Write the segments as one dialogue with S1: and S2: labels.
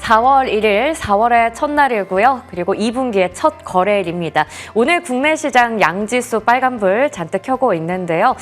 S1: 4월 1일, 4월의 첫날이고요. 그리고 2분기의 첫 거래일입니다. 오늘 국내 시장 양지수 빨간불 잔뜩 켜고 있는데요.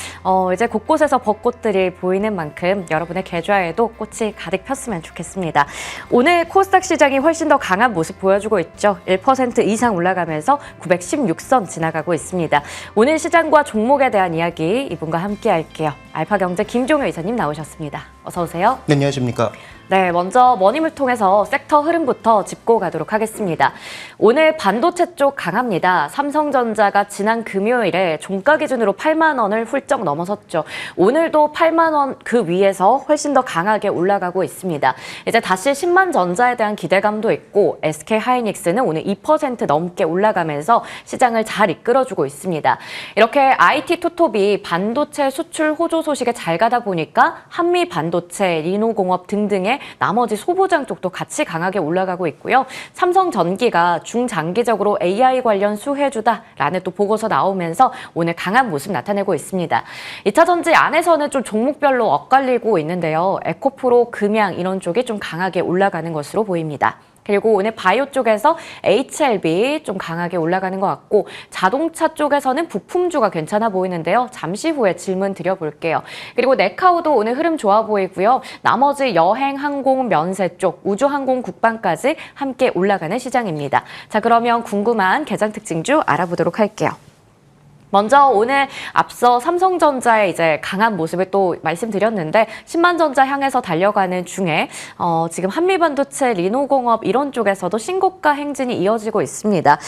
S1: 이제 곳곳에서 벚꽃들이 보이는 만큼 여러분의 계좌에도 꽃이 가득 폈으면 좋겠습니다. 오늘 코스닥 시장이 훨씬 더 강한 모습 보여주고 있죠. 1% 이상 올라가면서 916선 지나가고 있습니다. 오늘 시장과 종목에 대한 이야기 이분과 함께 할게요. 알파경제 김종효 이사님 나오셨습니다. 어서 오세요.
S2: 네, 안녕하십니까.
S1: 네, 먼저 머니를 통해서 섹터 흐름부터 짚고 가도록 하겠습니다. 오늘 반도체 쪽 강합니다. 삼성전자가 지난 금요일에 종가 기준으로 8만 원을 훌쩍 넘어섰죠. 오늘도 8만 원 그 위에서 훨씬 더 강하게 올라가고 있습니다. 이제 다시 10만 전자에 대한 기대감도 있고 SK 하이닉스는 오늘 2% 넘게 올라가면서 시장을 잘 이끌어주고 있습니다. 이렇게 IT 투톱이 반도체 수출 호조 소식에 잘 가다 보니까 한미 반도체, 리노공업 등등의 나머지 소부장 쪽도 같이 강하게 올라가고 있고요. 삼성전기가 중장기적으로 AI 관련 수혜주다라는 또 보고서 나오면서 오늘 강한 모습 나타내고 있습니다. 2차전지 안에서는 좀 종목별로 엇갈리고 있는데요. 에코프로, 금양 이런 쪽이 좀 강하게 올라가는 것으로 보입니다. 그리고 오늘 바이오 쪽에서 HLB 좀 강하게 올라가는 것 같고 자동차 쪽에서는 부품주가 괜찮아 보이는데요. 잠시 후에 질문 드려볼게요. 그리고 네카오도 오늘 흐름 좋아 보이고요. 나머지 여행, 항공, 면세 쪽, 우주항공, 국방까지 함께 올라가는 시장입니다. 자, 그러면 궁금한 개장 특징주 알아보도록 할게요. 먼저 오늘 앞서 삼성전자의 이제 강한 모습을 또 말씀드렸는데 10만 전자 향해서 달려가는 중에 지금 한미반도체, 리노공업 이런 쪽에서도 신고가 행진이 이어지고 있습니다.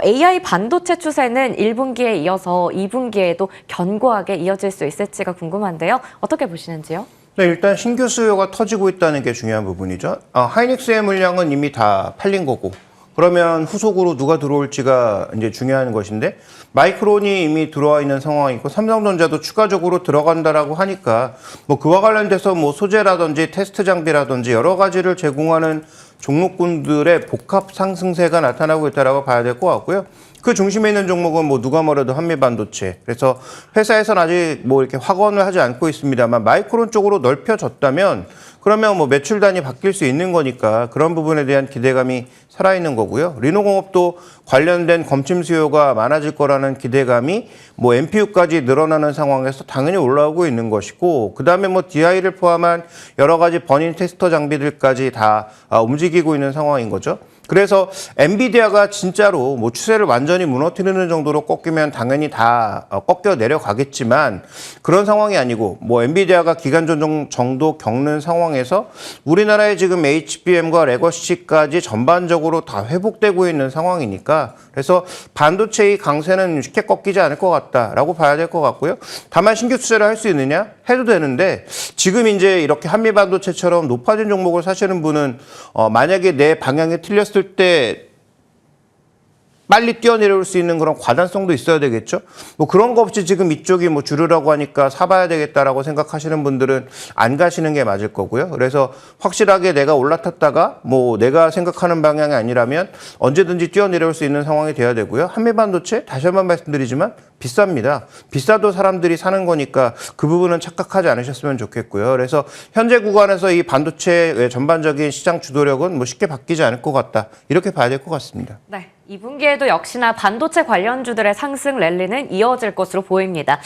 S1: AI 반도체 추세는 1분기에 이어서 2분기에도 견고하게 이어질 수 있을지가 궁금한데요. 어떻게 보시는지요?
S2: 네, 일단 신규 수요가 터지고 있다는 게 중요한 부분이죠. 하이닉스의 물량은 이미 다 팔린 거고 그러면 후속으로 누가 들어올지가 이제 중요한 것인데 마이크론이 이미 들어와 있는 상황이고 삼성전자도 추가적으로 들어간다라고 하니까 뭐 그와 관련돼서 뭐 소재라든지 테스트 장비라든지 여러 가지를 제공하는 종목군들의 복합 상승세가 나타나고 있다라고 봐야 될 것 같고요. 그 중심에 있는 종목은 뭐 누가 뭐래도 한미반도체. 그래서 회사에서는 아직 뭐 이렇게 확언을 하지 않고 있습니다만 마이크론 쪽으로 넓혀졌다면 그러면 뭐 매출 단위 바뀔 수 있는 거니까 그런 부분에 대한 기대감이 살아있는 거고요. 리노공업도 관련된 검침 수요가 많아질 거라는 기대감이 뭐 NPU까지 늘어나는 상황에서 당연히 올라오고 있는 것이고 그다음에 뭐 DI를 포함한 여러 가지 버닝 테스터 장비들까지 다 움직이고 있는 상황인 거죠. 그래서 엔비디아가 진짜로 뭐 추세를 완전히 무너뜨리는 정도로 꺾이면 당연히 다 꺾여 내려가겠지만 그런 상황이 아니고 뭐 엔비디아가 기간 조정 정도 겪는 상황에서 우리나라의 지금 HBM과 레거시까지 전반적으로 다 회복되고 있는 상황이니까 그래서 반도체의 강세는 쉽게 꺾이지 않을 것 같다라고 봐야 될 것 같고요. 다만 신규 투자를 할 수 있느냐? 해도 되는데 지금 이제 이렇게 한미반도체처럼 높아진 종목을 사시는 분은 만약에 내 방향이 틀렸을 때 빨리 뛰어내려올 수 있는 그런 과단성도 있어야 되겠죠. 뭐 그런 거 없이 지금 이쪽이 뭐 주르라고 하니까 사봐야 되겠다라고 생각하시는 분들은 안 가시는 게 맞을 거고요. 그래서 확실하게 내가 올라탔다가 뭐 내가 생각하는 방향이 아니라면 언제든지 뛰어내려올 수 있는 상황이 돼야 되고요. 한미반도체 다시 한번 말씀드리지만 비쌉니다. 비싸도 사람들이 사는 거니까 그 부분은 착각하지 않으셨으면 좋겠고요. 그래서 현재 구간에서 이 반도체의 전반적인 시장 주도력은 뭐 쉽게 바뀌지 않을 것 같다. 이렇게 봐야 될 것 같습니다.
S1: 네. 2분기에도 역시나 반도체 관련주들의 상승 랠리는 이어질 것으로 보입니다.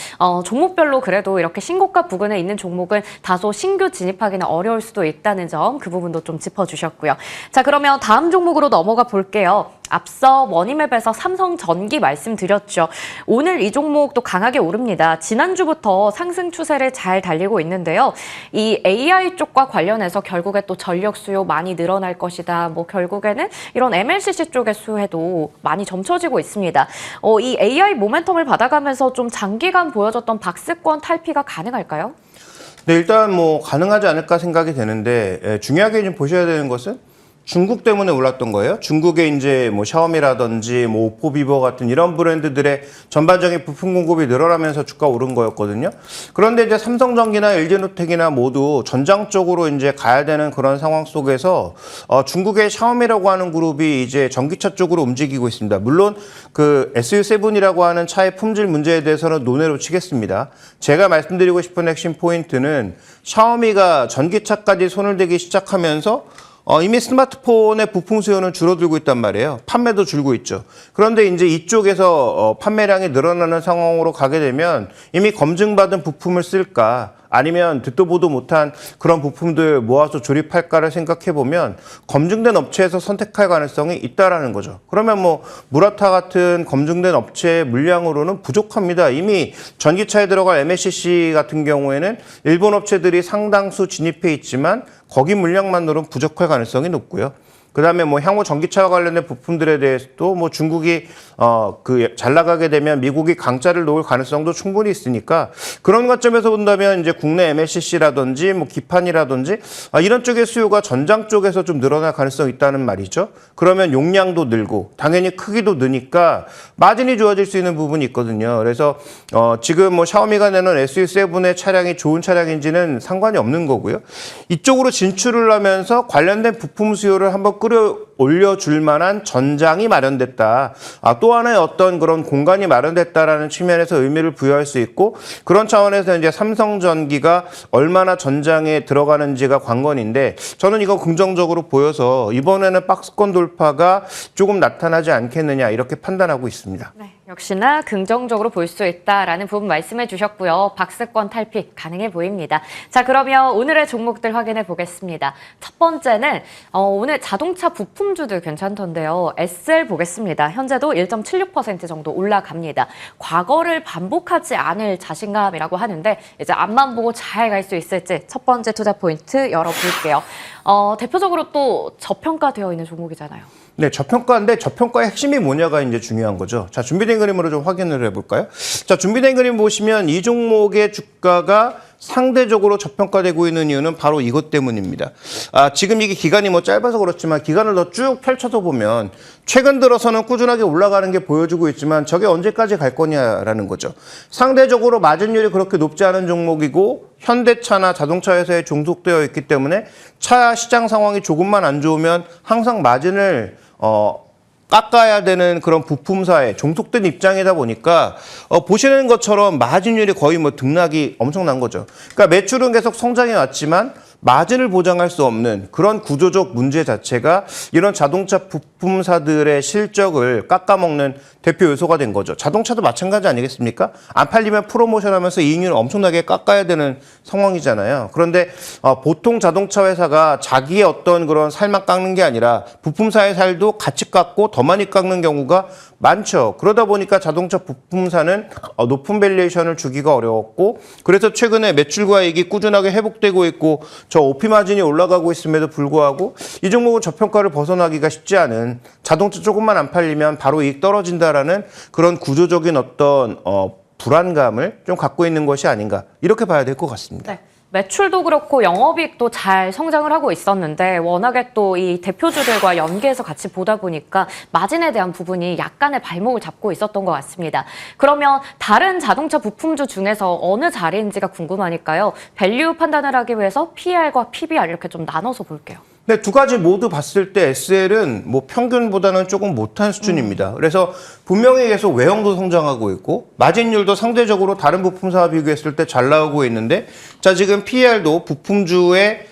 S1: 종목별로 그래도 이렇게 신고가 부근에 있는 종목은 다소 신규 진입하기는 어려울 수도 있다는 점 그 부분도 좀 짚어주셨고요. 자, 그러면 다음 종목으로 넘어가 볼게요. 앞서 머니맵에서 삼성전기 말씀드렸죠. 오늘 이 종목도 강하게 오릅니다. 지난주부터 상승 추세를 잘 달리고 있는데요. 이 AI 쪽과 관련해서 결국에 또 전력 수요 많이 늘어날 것이다. 뭐 결국에는 이런 MLCC 쪽의 수혜도 많이 점쳐지고 있습니다. 이 AI 모멘텀을 받아가면서 좀 장기간 보여줬던 박스권 탈피가 가능할까요?
S2: 네, 일단 뭐 가능하지 않을까 생각이 되는데 중요하게 좀 보셔야 되는 것은 중국 때문에 올랐던 거예요. 중국에 이제 뭐 샤오미라든지 뭐 오포, 비버 같은 이런 브랜드들의 전반적인 부품 공급이 늘어나면서 주가 오른 거였거든요. 그런데 이제 삼성전기나 LG노텍이나 모두 전장적으로 이제 가야 되는 그런 상황 속에서 중국의 샤오미라고 하는 그룹이 이제 전기차 쪽으로 움직이고 있습니다. 물론 그 SU7이라고 하는 차의 품질 문제에 대해서는 논외로 치겠습니다. 제가 말씀드리고 싶은 핵심 포인트는 샤오미가 전기차까지 손을 대기 시작하면서 이미 스마트폰의 부품 수요는 줄어들고 있단 말이에요. 판매도 줄고 있죠. 그런데 이제 이쪽에서 판매량이 늘어나는 상황으로 가게 되면 이미 검증받은 부품을 쓸까? 아니면 듣도 보도 못한 그런 부품들 모아서 조립할까를 생각해 보면 검증된 업체에서 선택할 가능성이 있다라는 거죠. 그러면 뭐 무라타 같은 검증된 업체의 물량으로는 부족합니다. 이미 전기차에 들어갈 MLCC 같은 경우에는 일본 업체들이 상당수 진입해 있지만 거기 물량만으로는 부족할 가능성이 높고요. 그다음에 뭐 향후 전기차와 관련된 부품들에 대해서도 뭐 중국이 잘 나가게 되면 미국이 강짜를 놓을 가능성도 충분히 있으니까 그런 관점에서 본다면 이제 국내 MLCC라든지 뭐 기판이라든지 이런 쪽의 수요가 전장 쪽에서 좀 늘어날 가능성이 있다는 말이죠. 그러면 용량도 늘고 당연히 크기도 느니까 마진이 좋아질 수 있는 부분이 있거든요. 그래서 지금 뭐 샤오미가 내는 SU7의 차량이 좋은 차량인지는 상관이 없는 거고요. 이쪽으로 진출을 하면서 관련된 부품 수요를 한번 끌어올려줄 만한 전장이 마련됐다. 또 하나의 어떤 그런 공간이 마련됐다라는 측면에서 의미를 부여할 수 있고 그런 차원에서 이제 삼성전기가 얼마나 전장에 들어가는지가 관건인데 저는 이거 긍정적으로 보여서 이번에는 박스권 돌파가 조금 나타나지 않겠느냐 이렇게 판단하고 있습니다.
S1: 네, 역시나 긍정적으로 볼 수 있다라는 부분 말씀해 주셨고요. 박스권 탈피 가능해 보입니다. 자, 그러면 오늘의 종목들 확인해 보겠습니다. 첫 번째는 오늘 자동차 부품주들 괜찮던데요. SL 보겠습니다. 현재도 1.76% 정도 올라갑니다. 과거를 반복하지 않을 자신감이라고 하는데 이제 앞만 보고 잘 갈 수 있을지 첫 번째 투자 포인트 열어볼게요. 대표적으로 또 저평가되어 있는 종목이잖아요.
S2: 네, 저평가인데 저평가의 핵심이 뭐냐가 이제 중요한 거죠. 자, 준비된 그림으로 좀 확인을 해볼까요? 자, 준비된 그림 보시면 이 종목의 주가가 상대적으로 저평가되고 있는 이유는 바로 이것 때문입니다. 지금 이게 기간이 뭐 짧아서 그렇지만 기간을 더 쭉 펼쳐서 보면 최근 들어서는 꾸준하게 올라가는 게 보여주고 있지만 저게 언제까지 갈 거냐라는 거죠. 상대적으로 마진율이 그렇게 높지 않은 종목이고 현대차나 자동차 회사에 종속되어 있기 때문에 차 시장 상황이 조금만 안 좋으면 항상 마진을 깎아야 되는 그런 부품사에 종속된 입장이다 보니까 보시는 것처럼 마진율이 거의 뭐 등락이 엄청난 거죠. 그러니까 매출은 계속 성장해 왔지만 마진을 보장할 수 없는 그런 구조적 문제 자체가 이런 자동차 부품사들의 실적을 깎아먹는 대표 요소가 된 거죠. 자동차도 마찬가지 아니겠습니까? 안 팔리면 프로모션하면서 이익률을 엄청나게 깎아야 되는 상황이잖아요. 그런데 보통 자동차 회사가 자기의 어떤 그런 살만 깎는 게 아니라 부품사의 살도 같이 깎고 더 많이 깎는 경우가 많죠. 그러다 보니까 자동차 부품사는 높은 밸류에이션을 주기가 어려웠고 그래서 최근에 매출과 이익이 꾸준하게 회복되고 있고 저 OP 마진이 올라가고 있음에도 불구하고 이 종목은 저평가를 벗어나기가 쉽지 않은 자동차 조금만 안 팔리면 바로 이익 떨어진다라는 그런 구조적인 어떤 불안감을 좀 갖고 있는 것이 아닌가 이렇게 봐야 될 것 같습니다.
S1: 네. 매출도 그렇고 영업이익도 잘 성장을 하고 있었는데 워낙에 또 이 대표주들과 연계해서 같이 보다 보니까 마진에 대한 부분이 약간의 발목을 잡고 있었던 것 같습니다. 그러면 다른 자동차 부품주 중에서 어느 자리인지가 궁금하니까요. 밸류 판단을 하기 위해서 PER과 PBR 이렇게 좀 나눠서 볼게요.
S2: 네, 두 가지 모두 봤을 때 SL은 뭐 평균보다는 조금 못한 수준입니다. 그래서 분명히 계속 외형도 성장하고 있고 마진율도 상대적으로 다른 부품사와 비교했을 때 잘 나오고 있는데 자, 지금 PER도 부품주의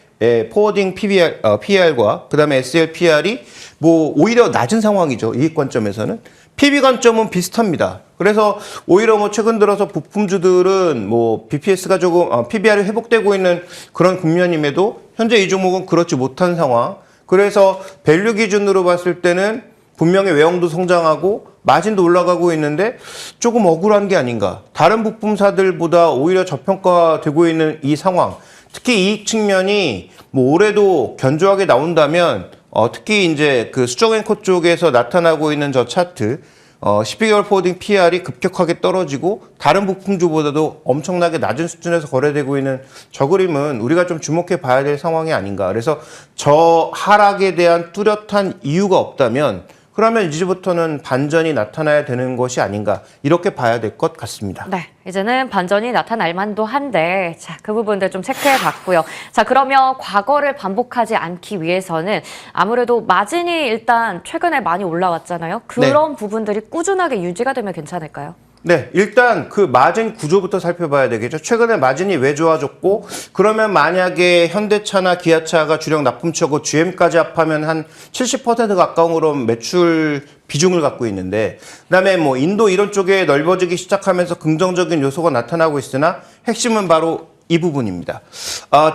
S2: 포워딩 PER과 그다음에 SL PER이 뭐 오히려 낮은 상황이죠. 이익 관점에서는. PB 관점은 비슷합니다. 그래서 오히려 뭐 최근 들어서 부품주들은 뭐 BPS가 조금 PBR이 회복되고 있는 그런 국면임에도 현재 이 종목은 그렇지 못한 상황. 그래서 밸류 기준으로 봤을 때는 분명히 외형도 성장하고 마진도 올라가고 있는데 조금 억울한 게 아닌가. 다른 부품사들보다 오히려 저평가되고 있는 이 상황. 특히 이익 측면이 뭐 올해도 견조하게 나온다면 특히 이제 그 수적 앵커 쪽에서 나타나고 있는 저 차트 12개월 포워딩 PR이 급격하게 떨어지고 다른 부품주보다도 엄청나게 낮은 수준에서 거래되고 있는 저 그림은 우리가 좀 주목해 봐야 될 상황이 아닌가. 그래서 저 하락에 대한 뚜렷한 이유가 없다면 그러면 이제부터는 반전이 나타나야 되는 것이 아닌가 이렇게 봐야 될 것 같습니다.
S1: 네, 이제는 반전이 나타날 만도 한데 자, 그 부분들 좀 체크해 봤고요. 자, 그러면 과거를 반복하지 않기 위해서는 아무래도 마진이 일단 최근에 많이 올라왔잖아요. 그런 부분들이 꾸준하게 유지가 되면 괜찮을까요?
S2: 네, 일단 그 마진 구조부터 살펴봐야 되겠죠. 최근에 마진이 왜 좋아졌고, 그러면 만약에 현대차나 기아차가 주력 납품처고 GM까지 합하면 한 70% 가까운 그런 매출 비중을 갖고 있는데, 그다음에 뭐 인도 이런 쪽에 넓어지기 시작하면서 긍정적인 요소가 나타나고 있으나 핵심은 바로 이 부분입니다.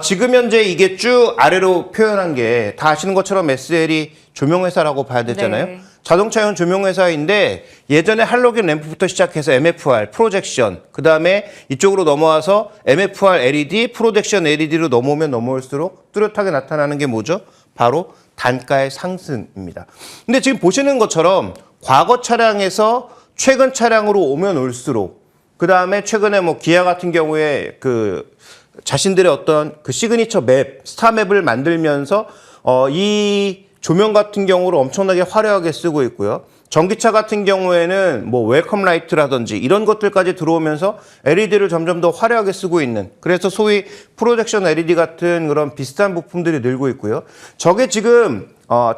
S2: 지금 현재 이게 쭉 아래로 표현한 게 다 아시는 것처럼 SL이 조명회사라고 봐야 되잖아요.
S1: 네.
S2: 자동차용 조명회사인데 예전에 할로겐 램프부터 시작해서 MFR, 프로젝션, 그 다음에 이쪽으로 넘어와서 MFR LED, 프로젝션 LED로 넘어오면 넘어올수록 뚜렷하게 나타나는 게 뭐죠? 바로 단가의 상승입니다. 근데 지금 보시는 것처럼 과거 차량에서 최근 차량으로 오면 올수록 그 다음에 최근에 뭐 기아 같은 경우에 그 자신들의 어떤 그 시그니처 맵, 스타 맵을 만들면서 이 조명 같은 경우로 엄청나게 화려하게 쓰고 있고요. 전기차 같은 경우에는 뭐 웰컴 라이트라든지 이런 것들까지 들어오면서 LED를 점점 더 화려하게 쓰고 있는, 그래서 소위 프로젝션 LED 같은 그런 비슷한 부품들이 늘고 있고요. 저게 지금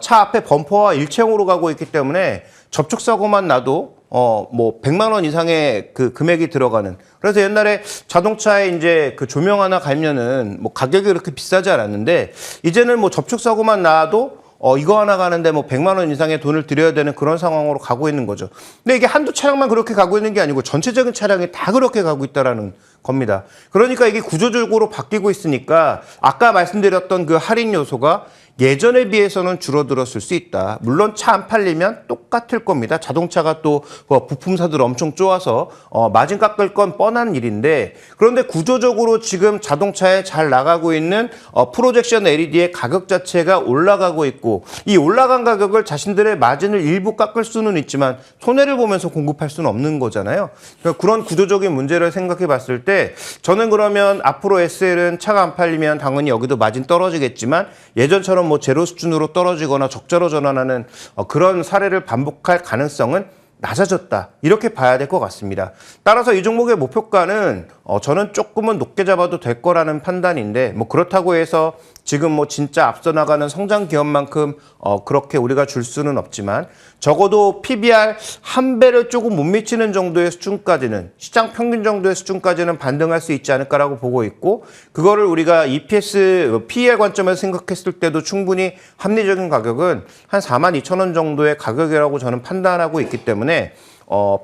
S2: 차 앞에 범퍼와 일체형으로 가고 있기 때문에 접촉 사고만 나도 뭐 100만 원 이상의 그 금액이 들어가는. 그래서 옛날에 자동차에 이제 그 조명 하나 갈면은 뭐 가격이 그렇게 비싸지 않았는데 이제는 뭐 접촉 사고만 나도 이거 하나 가는데 뭐 100만 원 이상의 돈을 들여야 되는 그런 상황으로 가고 있는 거죠. 근데 이게 한두 차량만 그렇게 가고 있는 게 아니고 전체적인 차량이 다 그렇게 가고 있다라는 겁니다. 그러니까 이게 구조적으로 바뀌고 있으니까 아까 말씀드렸던 그 할인 요소가 예전에 비해서는 줄어들었을 수 있다. 물론 차 안 팔리면 똑같을 겁니다. 자동차가 또 부품사들 엄청 쪼아서 마진 깎을 건 뻔한 일인데, 그런데 구조적으로 지금 자동차에 잘 나가고 있는 프로젝션 LED의 가격 자체가 올라가고 있고, 이 올라간 가격을 자신들의 마진을 일부 깎을 수는 있지만 손해를 보면서 공급할 수는 없는 거잖아요. 그러니까 그런 구조적인 문제를 생각해 봤을 때 저는 그러면 앞으로 SL은 차가 안 팔리면 당연히 여기도 마진 떨어지겠지만 예전처럼 뭐 제로 수준으로 떨어지거나 적자로 전환하는 그런 사례를 반복할 가능성은 낮아졌다, 이렇게 봐야 될 것 같습니다. 따라서 이 종목의 목표가는 저는 조금은 높게 잡아도 될 거라는 판단인데, 뭐 그렇다고 해서 지금 뭐 진짜 앞서 나가는 성장 기업만큼 그렇게 우리가 줄 수는 없지만 적어도 PBR 한 배를 조금 못 미치는 정도의 수준까지는, 시장 평균 정도의 수준까지는 반등할 수 있지 않을까라고 보고 있고, 그거를 우리가 EPS, PER 관점에서 생각했을 때도 충분히 합리적인 가격은 한 42,000원 정도의 가격이라고 저는 판단하고 있기 때문에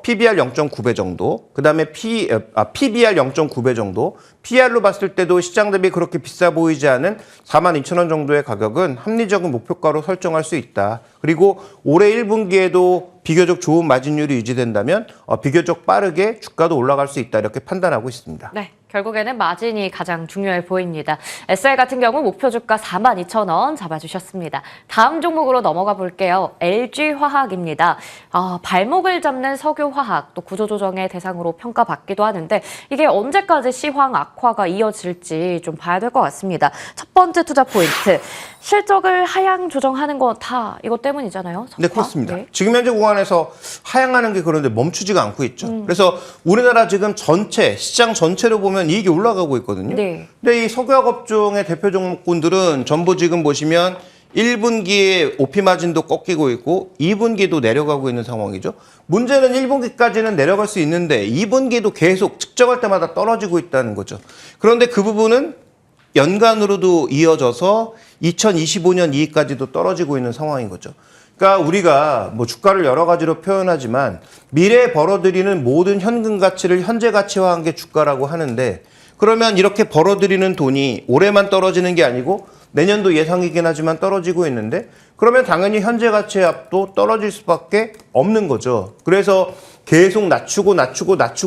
S2: PBR 0.9배 정도, 그 다음에 PBR 0.9배 정도, PR로 봤을 때도 시장 대비 그렇게 비싸 보이지 않은 42,000원 정도의 가격은 합리적인 목표가로 설정할 수 있다. 그리고 올해 1분기에도 비교적 좋은 마진율이 유지된다면 비교적 빠르게 주가도 올라갈 수 있다, 이렇게 판단하고 있습니다.
S1: 네, 결국에는 마진이 가장 중요해 보입니다. SL 같은 경우 목표 주가 42,000원 잡아주셨습니다. 다음 종목으로 넘어가 볼게요. LG화학입니다. 발목을 잡는 석유화학, 또 구조조정의 대상으로 평가받기도 하는데 이게 언제까지 시황 악화가 이어질지 좀 봐야 될 것 같습니다. 첫 번째 투자 포인트, 실적을 하향 조정하는 거 다 이것 때문이잖아요. 석화?
S2: 네, 그렇습니다.
S1: 네.
S2: 지금 현재 구간에서 하향하는 게 그런데 멈추지가 않고 있죠. 그래서 우리나라 지금 전체, 시장 전체로 보면 이익이 올라가고 있거든요.
S1: 네.
S2: 근데 이 석유화학 업종의 대표 종목군들은 전부 지금 보시면 1분기에 OP 마진도 꺾이고 있고 2분기도 내려가고 있는 상황이죠. 문제는 1분기까지는 내려갈 수 있는데 2분기도 계속 측정할 때마다 떨어지고 있다는 거죠. 그런데 그 부분은 연간으로도 이어져서 2025년 이익까지도 떨어지고 있는 상황인 거죠. 그러니까 우리가 뭐 주가를 여러 가지로 표현하지만 미래에 벌어들이는 모든 현금 가치를 현재 가치화한 게 주가라고 하는데, 그러면 이렇게 벌어들이는 돈이 올해만 떨어지는 게 아니고 내년도 예상이긴 하지만 떨어지고 있는데, 그러면 당연히 현재 가치의 합도 떨어질 수밖에 없는 거죠. 그래서 계속 낮추고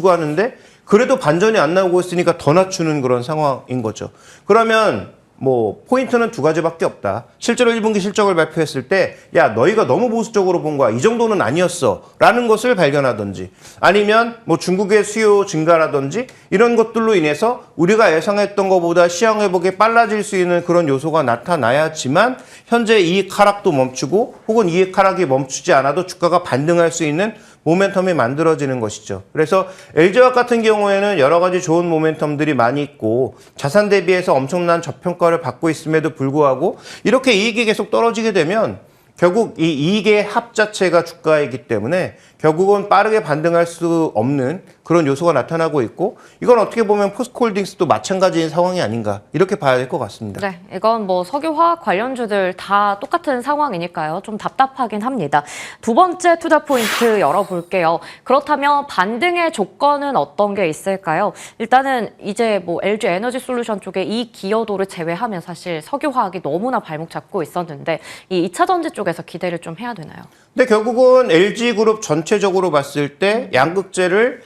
S2: 하는데 그래도 반전이 안 나오고 있으니까 더 낮추는 그런 상황인 거죠. 그러면 뭐 포인트는 두 가지밖에 없다. 실제로 1분기 실적을 발표했을 때 야, 너희가 너무 보수적으로 본 거야, 이 정도는 아니었어 라는 것을 발견하든지, 아니면 뭐 중국의 수요 증가라든지 이런 것들로 인해서 우리가 예상했던 것보다 시장 회복이 빨라질 수 있는 그런 요소가 나타나야지만 현재 이익 하락도 멈추고, 혹은 이익 하락이 멈추지 않아도 주가가 반등할 수 있는 모멘텀이 만들어지는 것이죠. 그래서 LG화학 같은 경우에는 여러 가지 좋은 모멘텀들이 많이 있고 자산 대비해서 엄청난 저평가를 받고 있음에도 불구하고 이렇게 이익이 계속 떨어지게 되면 결국 이 이익의 합 자체가 주가이기 때문에 결국은 빠르게 반등할 수 없는 그런 요소가 나타나고 있고 이건 어떻게 보면 포스코홀딩스도 마찬가지인 상황이 아닌가 이렇게 봐야 될 것 같습니다.
S1: 네, 이건 뭐 석유화학 관련주들 다 똑같은 상황이니까요. 좀 답답하긴 합니다. 두 번째 투자 포인트 열어볼게요. 그렇다면 반등의 조건은 어떤 게 있을까요? 일단은 이제 뭐 LG 에너지 솔루션 쪽에 이 기여도를 제외하면 사실 석유화학이 너무나 발목 잡고 있었는데 이 2차 전지 쪽에서 기대를 좀 해야 되나요?
S2: 근데 결국은 LG그룹 전체적으로 봤을 때 양극재를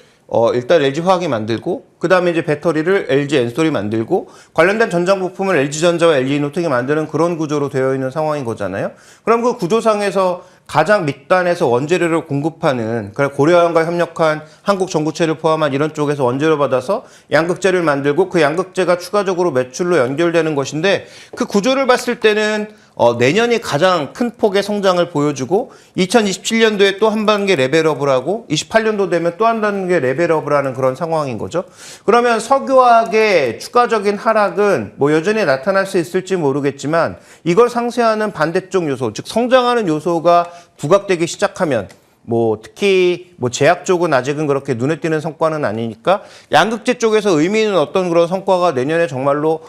S2: 일단 LG화학이 만들고 그다음에 이제 배터리를 LG 엔솔이 만들고 관련된 전장 부품을 LG전자와 LG이노텍이 만드는 그런 구조로 되어 있는 상황인 거잖아요. 그럼 그 구조상에서 가장 밑단에서 원재료를 공급하는 고려아연과 협력한 한국전구체를 포함한 이런 쪽에서 원재료 받아서 양극재를 만들고 그 양극재가 추가적으로 매출로 연결되는 것인데 그 구조를 봤을 때는 내년이 가장 큰 폭의 성장을 보여주고 2027년도에 또 한 단계 레벨업을 하고 28년도 되면 또 한 단계 레벨업을 하는 그런 상황인 거죠. 그러면 석유화학의 추가적인 하락은 뭐 여전히 나타날 수 있을지 모르겠지만 이걸 상쇄하는 반대쪽 요소, 즉 성장하는 요소가 부각되기 시작하면 뭐 특히 뭐 제약 쪽은 아직은 그렇게 눈에 띄는 성과는 아니니까 양극재 쪽에서 의미 있는 어떤 그런 성과가 내년에 정말로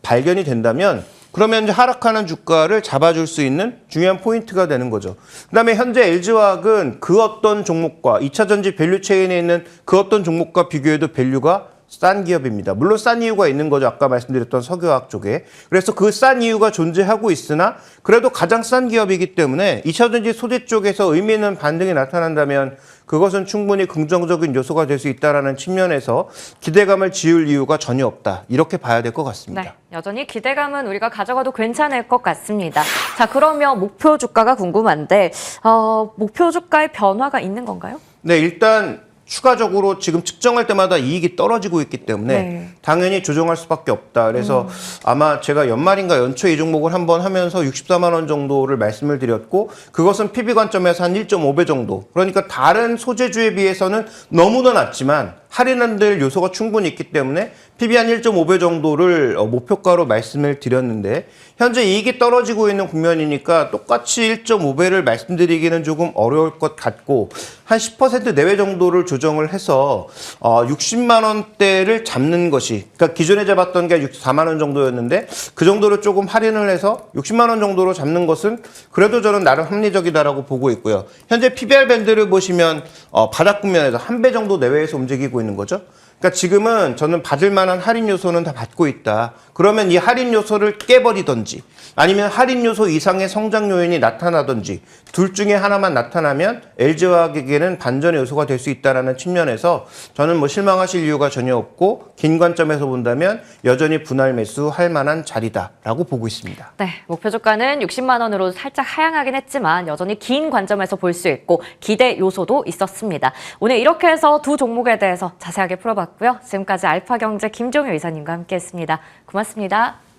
S2: 발견이 된다면 그러면 이제 하락하는 주가를 잡아줄 수 있는 중요한 포인트가 되는 거죠. 그다음에 현재 LG화학은 그 어떤 종목과 2차 전지 밸류 체인에 있는 그 어떤 종목과 비교해도 밸류가 싼 기업입니다. 물론 싼 이유가 있는 거죠. 아까 말씀드렸던 석유화학 쪽에. 그래서 그 싼 이유가 존재하고 있으나 그래도 가장 싼 기업이기 때문에 2차 전지 소재 쪽에서 의미 있는 반등이 나타난다면 그것은 충분히 긍정적인 요소가 될 수 있다는 측면에서 기대감을 지울 이유가 전혀 없다. 이렇게 봐야 될 것 같습니다.
S1: 네, 여전히 기대감은 우리가 가져가도 괜찮을 것 같습니다. 자, 그러면 목표 주가가 궁금한데 목표 주가의 변화가 있는 건가요?
S2: 네, 일단 추가적으로 지금 측정할 때마다 이익이 떨어지고 있기 때문에
S1: 네.
S2: 당연히 조정할 수밖에 없다. 그래서 아마 제가 연말인가 연초에 이 종목을 한번 하면서 64만 원 정도를 말씀을 드렸고 그것은 PB 관점에서 한 1.5배 정도. 그러니까 다른 소재주에 비해서는 너무나 낮지만 할인될 요소가 충분히 있기 때문에 PB 한 1.5배 정도를 목표가로 말씀을 드렸는데 현재 이익이 떨어지고 있는 국면이니까 똑같이 1.5배를 말씀드리기는 조금 어려울 것 같고 한 10% 내외 정도를 조정을 해서 60만 원대를 잡는 것이 그러니까 기존에 잡았던 게 64만 원 정도였는데 그 정도로 조금 할인을 해서 60만 원 정도로 잡는 것은 그래도 저는 나름 합리적이다라고 보고 있고요. 현재 PBR 밴드를 보시면 바닥 국면에서 한 배 정도 내외에서 움직이고 있는 거죠. 그러니까 지금은 저는 받을 만한 할인 요소는 다 받고 있다. 그러면 이 할인 요소를 깨버리든지 아니면 할인 요소 이상의 성장 요인이 나타나든지 둘 중에 하나만 나타나면 LG화학에게는 반전의 요소가 될 수 있다는 측면에서 저는 뭐 실망하실 이유가 전혀 없고 긴 관점에서 본다면 여전히 분할 매수할 만한 자리다라고 보고 있습니다.
S1: 네, 목표 주가는 60만 원으로 살짝 하향하긴 했지만 여전히 긴 관점에서 볼 수 있고 기대 요소도 있었습니다. 오늘 이렇게 해서 두 종목에 대해서 자세하게 풀어봤고요. 지금까지 알파경제 김종효 이사님과 함께했습니다. 고맙습니다.